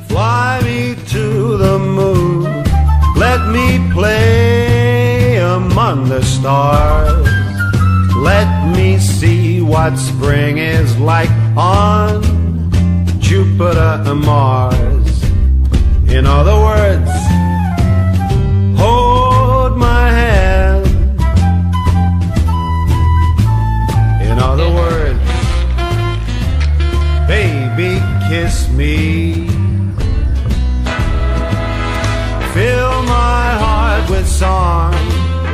Fly me to the moon, let me play among the stars. Let me see what spring is like on Jupiter and Mars. In other words, hold my hand. In other words, baby, kiss me. Fill my heart with song,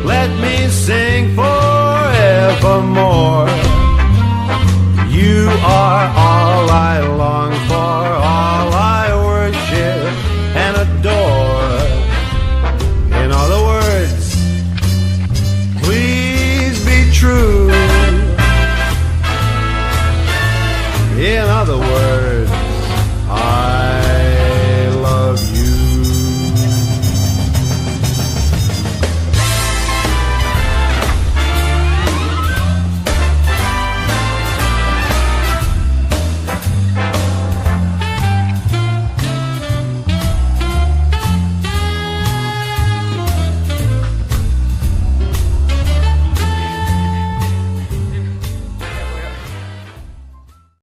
let me sing forevermore. You are all I long for, all I worship and adore. In other words, please be true.